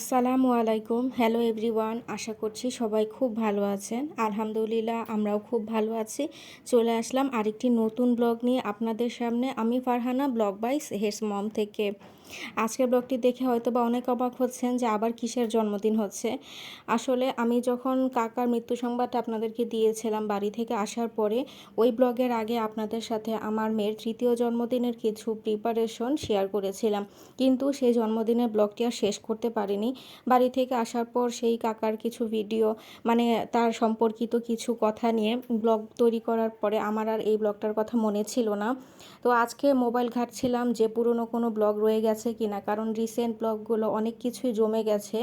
আসসালামু আলাইকুম। Hello everyone, আশা করছি সবাই খুব ভালো আছেন। আলহামদুলিল্লাহ আমরাও খুব ভালো আছি। চলে আসলাম আরেকটি নতুন ব্লগ নিয়ে আপনাদের সামনে। আমি ফারহানা, ব্লগ বাই সেহেরস মম থেকে। আজকের ব্লগটি দেখে হয়তো বা অনেক অবাক হচ্ছেন যে আবার কিসের জন্মদিন হচ্ছে। আসলে আমি যখন কাকার মৃত্যু সংবাদটা আপনাদেরকে দিয়েছিলাম বাড়ি থেকে আসার পরে, ওই ব্লগের আগে আপনাদের সাথে আমার মেয়ের তৃতীয় জন্মদিনের কিছু প্রিপারেশন শেয়ার করেছিলাম, কিন্তু সেই জন্মদিনের ব্লগটি আর শেষ করতে পারিনি। বাড়ি থেকে আসার পর সেই কাকার কিছু ভিডিও, মানে তার সম্পর্কিত কিছু কথা নিয়ে ব্লগ তৈরি করার পরে আমার আর এই ব্লগটার কথা মনে ছিল না। তো আজকে মোবাইল ঘাঁটছিলাম যে পুরনো কোনো ব্লগ রয়ে গেছে কিনা, কারণ রিসেন্ট ব্লগগুলো অনেক কিছুই জমে গেছে।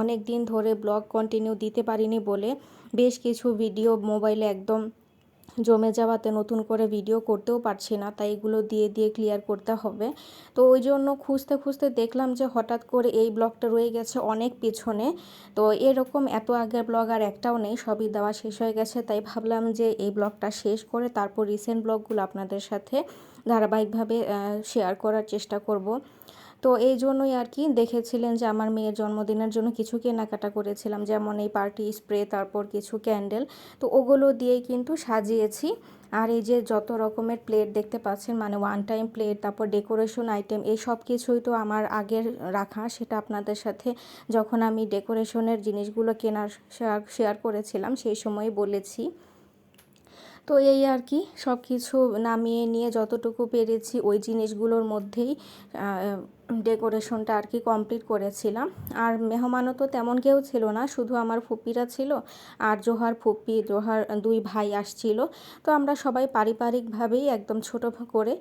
অনেক দিন ধরে ব্লগ কন্টিনিউ দিতে পারিনি বলে বেশ কিছু ভিডিও মোবাইলে একদম জমে যাওয়াতে নতুন করে ভিডিও করতেও পারছি না, তাই এগুলো দিয়ে দিয়ে ক্লিয়ার করতে হবে। তো ওই জন্য খুঁজতে খুঁজতে দেখলাম যে হঠাৎ করে এই ব্লগটা রয়ে গেছে অনেক পিছনে। তো এরকম এত আগের ব্লগ আর একটাও নেই, সবই দেওয়া শেষ হয়ে গেছে। তাই ভাবলাম যে এই ব্লগটা শেষ করে তারপর রিসেন্ট ব্লগগুলো আপনাদের সাথে ধারাবাহিকভাবে শেয়ার করার চেষ্টা করব। তো এই জন্যই আর কি দেখেছিলেন যে আমার মেয়ের জন্মদিনের জন্য কিছু কেনাকাটা করেছিলাম, যেমন এই পার্টি স্প্রে, তারপর কিছু ক্যান্ডেল। তো ওগুলো দিয়েই কিন্তু সাজিয়েছি। আর এই যে যত রকমের প্লেট দেখতে পাচ্ছেন, মানে ওয়ান টাইম প্লেট, তারপর ডেকোরেশন আইটেম, এই সব কিছুই তো আমার আগের রাখা। সেটা আপনাদের সাথে যখন আমি ডেকোরেশনের জিনিসগুলো কেনার শেয়ার করেছিলাম সেই সময়ই বলেছি। তো এই আর কি সব কিছু নামিয়ে নিয়ে যতটুকু পেরেছি ওই জিনিসগুলোর মধ্যেই ডেকোরেশনটা আর কি কমপ্লিট করেছিলাম। আর মেহমানও তো তেমন কেউ ছিল না, শুধু আমার ফুপিরা ছিল আর জোহার ফুপি, জোহার দুই ভাই আসছিল। তো আমরা সবাই পারিবারিকভাবেই একদম ছোট করে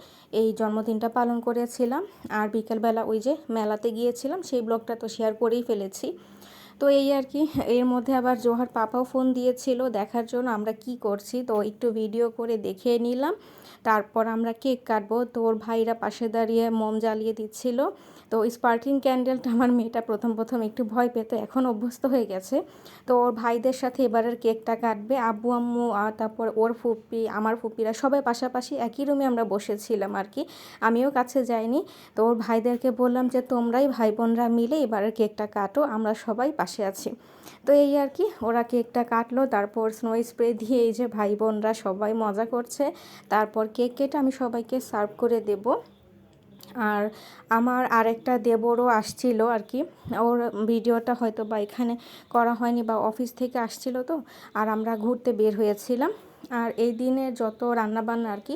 এই জন্মদিনটা পালন করেছিলাম। আর বিকেলবেলা ওই যে মেলাতে গিয়েছিলাম, সেই ব্লগটা তো শেয়ার করেই ফেলেছি। তো এই আর কি, এর মধ্যে আবার জোহার পাপাও ফোন দিয়েছিল দেখার জন্য আমরা কি করছি, তো একটু ভিডিও করে দেখে নিলাম। তারপর আমরা কেক কাটবো, তো ওর ভাইরা পাশে দাঁড়িয়ে মোম জ্বালিয়ে দিচ্ছিল। তো স্পার্কলিং ক্যান্ডেলটা আমার মেয়েটা প্রথম প্রথম একটু ভয় পেত, এখন অভ্যস্ত হয়ে গেছে। তো ওর ভাইদের সাথে এবারের কেকটা কাটবে আব্বু আম্মু, আর তারপর ওর ফুপি, আমার ফুপিরা সবাই পাশাপাশি একই রুমে আমরা বসেছিলাম আর কি। আমিও কাছে যাইনি। তো ওর ভাইদেরকে বললাম যে তোমরাই ভাই বোনরা মিলে এবারের কেকটা কাটো, আমরা সবাই পাশে আছি। তো এই আর কি, ওরা কেকটা কাটলো, তারপর স্নো স্প্রে দিয়ে এই যে ভাই বোনরা সবাই মজা করছে। তারপর কেক কেটে আমি সবাইকে সার্ভ করে দেব। আর আমার আরেকটা দেবরও আসছিল আর কি, ওর ভিডিওটা হয়তো বা এখানে করা হয়নি, বা অফিস থেকে আসছিল তো, আর আমরা ঘুরতে বের হয়েছিলাম। আর এই দিনের যত রান্নাবান্না আর কি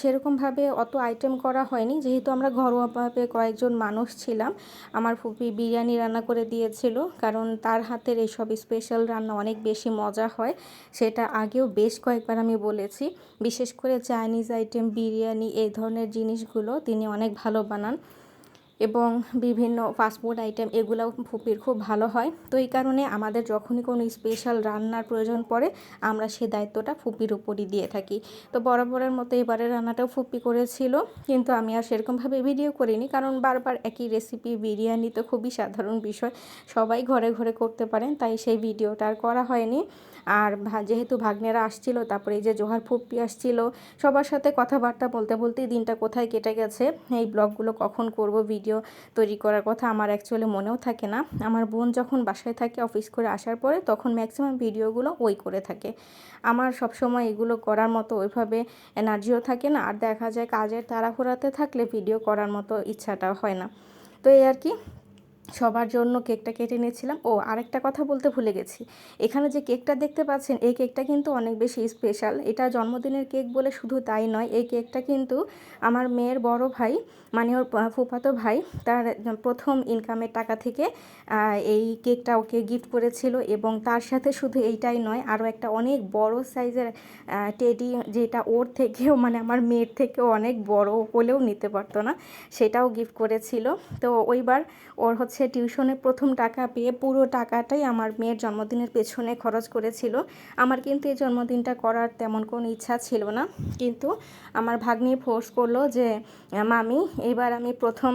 সেরকমভাবে অত আইটেম করা হয়নি, যেহেতু আমরা ঘরোয়াভাবে কয়েকজন মানুষ ছিলাম। আমার ফুপি বিরিয়ানি রান্না করে দিয়েছিল, কারণ তার হাতের এইসব স্পেশাল রান্না অনেক বেশি মজা হয়। সেটা আগেও বেশ কয়েকবার আমি বলেছি। বিশেষ করে চাইনিজ আইটেম, বিরিয়ানি, এই ধরনের জিনিসগুলো তিনি অনেক ভালো বানান। এবং বিভিন্ন ফাস্টফুড আইটেম, এগুলোও ফুপির খুব ভালো হয়। তো এই কারণে আমাদের যখনই কোনো স্পেশাল রান্নার প্রয়োজন পড়ে আমরা সে দায়িত্বটা ফুপির উপরই দিয়ে থাকি। তো বরাবরের মতো এবারের রান্নাটাও ফুপি করেছিল, কিন্তু আমি আর সেরকমভাবে ভিডিও করিনি, কারণ বারবার একই রেসিপি, বিরিয়ানি তো খুবই সাধারণ বিষয়, সবাই ঘরে ঘরে করতে পারেন, তাই সেই ভিডিওটা আর করা হয়নি। আর যেহেতু ভাগ্নেরা আসছিল, তারপরে এই যে জোহার ফুপ্পি আসছিল, সবার সাথে কথাবার্তা বলতে বলতেই দিনটা কোথায় কেটে গেছে। এই ব্লগগুলো কখন করব, ভিডিও তৈরি করার কথা আমার অ্যাকচুয়ালি মনেও থাকে না। আমার বোন যখন বাসায় থাকে অফিস করে আসার পরে, তখন ম্যাক্সিমাম ভিডিওগুলো ওই করে থাকে। আমার সবসময় এগুলো করার মতো ওইভাবে এনার্জিও থাকে না, আর দেখা যায় কাজের তাড়াহুড়াতে থাকলে ভিডিও করার মতো ইচ্ছাটাও হয় না। তো এই আর কি, সবার জন্য কেকটা কেটে নিয়েছিলাম। ও আরেকটা কথা বলতে ভুলে গেছি, এখানে যে কেকটা দেখতে পাচ্ছেন এই কেকটা কিন্তু অনেক বেশি স্পেশাল। এটা জন্মদিনের কেক বলে শুধু তাই নয়, এই কেকটা কিন্তু আমার মেয়ের বড় ভাই, মানে ওর ফুফাতো ভাই, তার প্রথম ইনকামের টাকা থেকে এই কেকটা ওকে গিফট করেছিল। এবং তার সাথে শুধু এইটাই নয়, আরও একটা অনেক বড় সাইজের টেডি, যেটা ওর থেকেও, মানে আমার মেয়ের থেকেও অনেক বড় হলেও নিতে পারতো না, সেটাও গিফট করেছিল। তো ওইবার ওর হচ্ছে টিউশনে প্রথম টাকা পেয়ে পুরো টাকাটাই আমার মেয়ের জন্মদিনের পেছনে খরচ করেছিল। আমার কিন্তু এই জন্মদিনটা করার তেমন কোনো ইচ্ছা ছিল না, কিন্তু আমার ভাগ্নি ফোর্স করলো যে মামি, এবার আমি প্রথম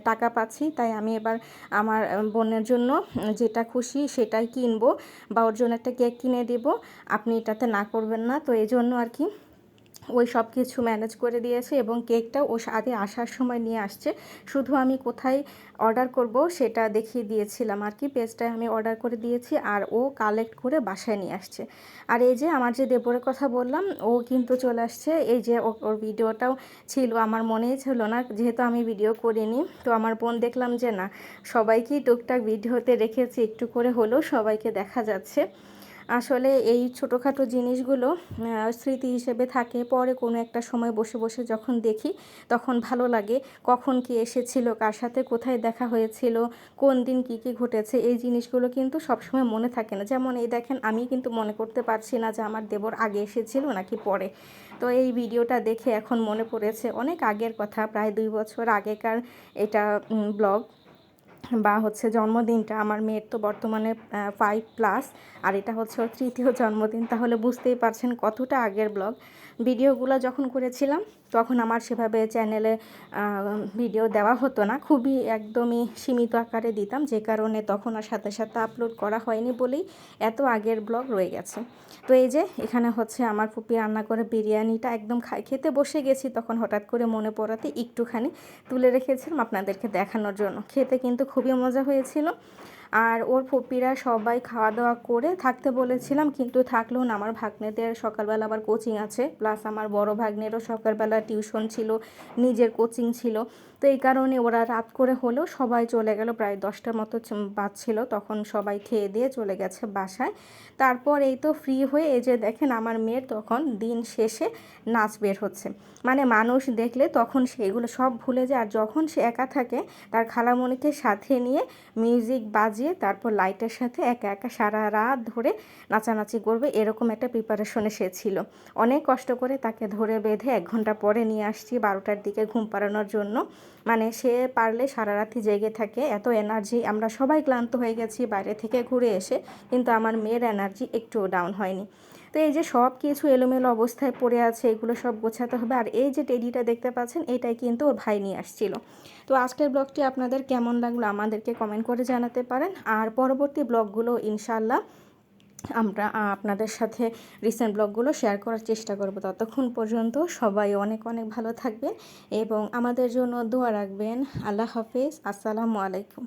টাকা পাচ্ছি, তাই আমি এবার আমার বোনের জন্য যেটা খুশি সেটাই কিনবো, বা ওর জন্য একটা কেক কিনে দেবো, আপনি এটাতে না করবেন না। তো এই জন্য আর কি ওই সব কিছু ম্যানেজ করে দিয়েছে এবং কেকটাও ও সাথে আসার সময় নিয়ে আসছে। শুধু আমি কোথায় অর্ডার করব সেটা দেখিয়ে দিয়েছিলাম আর কি, পেজটায় আমি অর্ডার করে দিয়েছি আর ও কালেক্ট করে বাসায় নিয়ে আসছে। আর এই যে আমার যে দেবরের কথা বললাম, ও কিন্তু চলে আসছে। এই যে ওর ভিডিওটাও ছিল, আমার মনেই ছিল না যেহেতু আমি ভিডিও করিনি। তো আমার বোন দেখলাম যে না, সবাইকেই টুকটাক ভিডিওতে রেখেছি, একটু করে হলেও সবাইকে দেখা যাচ্ছে। আসলে এই ছোটোখাটো জিনিসগুলো স্মৃতি হিসেবে থাকে, পরে কোনো একটা সময় বসে বসে যখন দেখি তখন ভালো লাগে। কখন কি এসেছিল, কার সাথে কোথায় দেখা হয়েছিল, কোন দিন কি কি ঘটেছে, এই জিনিসগুলো কিন্তু সবসময় মনে থাকে না। যেমন এই দেখেন, আমি কিন্তু মনে করতে পারছি না যে আমার দেবর আগে এসেছিল নাকি পরে। তো এই ভিডিওটা দেখে এখন মনে পড়েছে অনেক আগের কথা, প্রায় 2 বছর আগেকার এটা ব্লগ বা হচ্ছে জন্মদিনটা। আমার মেয়ের তো বর্তমানে 5+, আর এটা হচ্ছে ওর 3য় জন্মদিন। তাহলে বুঝতেই পারছেন কতটা আগের ব্লগ। ভিডিওগুলো যখন করেছিলাম তখন আমার সেভাবে চ্যানেলে ভিডিও দেওয়া হতো না, খুবই একদমই সীমিত আকারে দিতাম, যে কারণে তখন আর সাথে সাথে আপলোড করা হয়নি বলেই এত আগের ব্লগ রয়ে গেছে। তো এই যে এখানে হচ্ছে আমার ফুপি রান্না করে বিরিয়ানিটা একদম খেতে বসে গেছি, তখন হঠাৎ করে মনে পড়াতে একটুখানি তুলে রেখেছিলাম আপনাদেরকে দেখানোর জন্য। খেতে কিন্তু খুবই মজা হয়েছিল। আর ওর ফুপিরা সবাই খাওয়া দাওয়া করে থাকতে বলেছিলাম, কিন্তু থাকলেও না, আমার ভাগ্নেদের সকালবেলা আবার কোচিং আছে, প্লাস আমার বড় ভাগ্নেরও সকালবেলা টিউশন ছিল, নিজের কোচিং ছিল। তো এই কারণে ওরা রাত করে হলেও সবাই চলে গেল, প্রায় 10টার মতো বাজছিল, তখন সবাই খেয়ে দিয়ে চলে গেছে বাসায়। তারপর এই তো ফ্রি হয়ে এই যে দেখেন আমার মেয়ের তখন দিন শেষে নাচ বের হচ্ছে। মানে মানুষ দেখলে তখন সেগুলো সব ভুলে যায়, আর যখন সে একা থাকে তার খালামণিকে সাথে নিয়ে মিউজিক বাজিয়ে তারপর লাইটের সাথে একা একা সারা রাত ধরে নাচানাচি করবে, এরকম একটা প্রিপারেশনে সে ছিল। অনেক কষ্ট করে তাকে ধরে বেঁধে 1 ঘন্টা পরে নিয়ে আসছি 12টার দিকে ঘুম পাড়ানোর জন্য। মানে সে পারলে সারা রাতই জেগে থাকে, এত এনার্জি। আমরা সবাই ক্লান্ত হয়ে গেছি বাইরে থেকে ঘুরে এসে, কিন্তু আমার মেয়ের এনার্জি একটুও ডাউন হয়নি। তো এই যে সব কিছু এলোমেলো অবস্থায় পড়ে আছে, এগুলো সব গোছাতে হবে। আর এই যে টেডিটা দেখতে পাচ্ছেন, এটাই কিন্তু ওর ভাই নিয়ে আসছিল। তো আজকের ব্লগটি আপনাদের কেমন লাগলো আমাদেরকে কমেন্ট করে জানাতে পারেন। আর পরবর্তী ব্লগগুলো ইনশাল্লাহ আমরা আপনাদের সাথে রিসেন্ট ব্লগগুলো শেয়ার করার চেষ্টা করব। ততক্ষণ পর্যন্ত সবাই অনেক অনেক ভালো থাকবেন এবং আমাদের জন্য দোয়া রাখবেন। আল্লাহ হাফেজ, আসসালামু আলাইকুম।